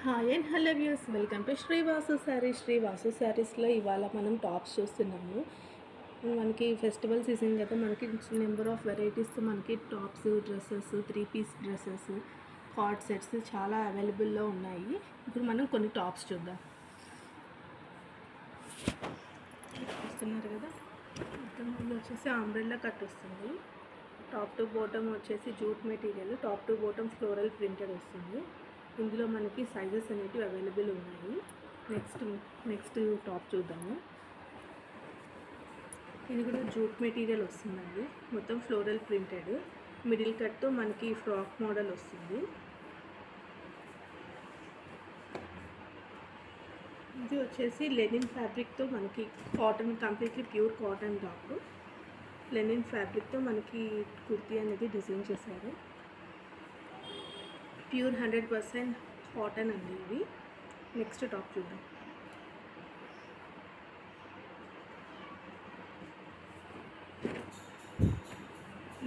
Hi and hello views, welcome to Srivasu saris. Srivasu శారీస్లో ఇవాళ మనం టాప్స్ చూస్తున్నాము. మనకి ఫెస్టివల్ సీజన్ కదా, మనకి నెంబర్ ఆఫ్ వెరైటీస్తో మనకి tops, dresses, 3 piece dresses, co-ord sets చాలా అవైలబుల్లో ఉన్నాయి. ఇప్పుడు మనం కొన్ని టాప్స్ చూద్దాం. చూస్తున్నారు కదా, మొత్తం వచ్చేసి అంబ్రెల్లా కట్ వస్తుంది. టాప్ టు బాటమ్ వచ్చేసి jute material, top to bottom floral printed వస్తుంది. ఇందులో మనకి సైజెస్ అనేటివి అవైలబుల్ ఉన్నాయి. నెక్స్ట్ టాప్ చూద్దాము. ఇది కూడా జూట్ మెటీరియల్ వస్తుందండి, మొత్తం ఫ్లోరల్ ప్రింటెడ్, మిడిల్ కట్తో మనకి ఫ్రాక్ మోడల్ వస్తుంది. ఇది వచ్చేసి లెనిన్ ఫ్యాబ్రిక్తో మనకి cotton, completely pure cotton top. Linen ఫ్యాబ్రిక్తో మనకి కుర్తీ అనేది డిజైన్ చేశారు. ప్యూర్ 100% కాటన్ అండి ఇవి. నెక్స్ట్ టాప్ చూద్దాం.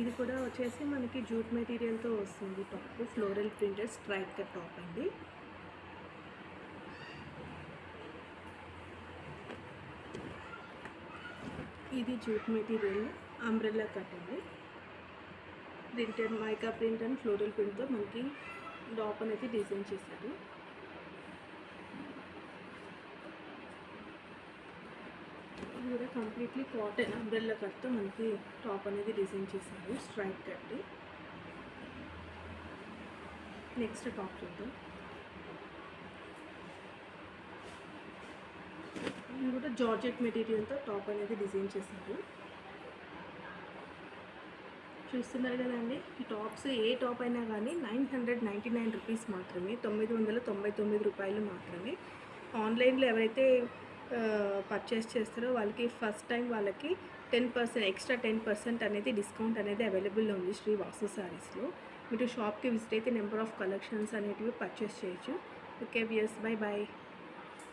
ఇది కూడా వచ్చేసి మనకి జూట్ మెటీరియల్తో వస్తుంది top, floral printed straight cut top అండి. ఇది జూట్ మెటీరియల్ అంబ్రెల్లా కట్ అండి, printed mica print and floral ప్రింట్తో మనకి టాప్ అనేది డిజైన్ చేశారు. ఇది కూడా కంప్లీట్లీ కాటన్ అంబ్రెల్లా కట్తో మనకి టాప్ అనేది డిజైన్ చేశారు, స్ట్రైట్ కట్. నెక్స్ట్ టాప్ చూద్దాం. ఇది కూడా జార్జెట్ మెటీరియల్తో టాప్ అనేది డిజైన్ చేశారు. చూస్తున్నారు కదండి, ఈ టాప్స్ ఏ టాప్ అయినా కానీ 999 రూపీస్ మాత్రమే, 999 రూపాయలు మాత్రమే. ఆన్లైన్లో ఎవరైతే పర్చేస్ చేస్తారో వాళ్ళకి ఫస్ట్ టైం వాళ్ళకి 10% ఎక్స్ట్రా 10% అనేది డిస్కౌంట్ అనేది అవైలబుల్లో ఉంది శ్రీవాసు శారీస్లో. మీరు షాప్కి విజిట్ అయితే నెంబర్ ఆఫ్ కలెక్షన్స్ అనేటివి పర్చేస్ చేయొచ్చు. Okay viewers, bye bye.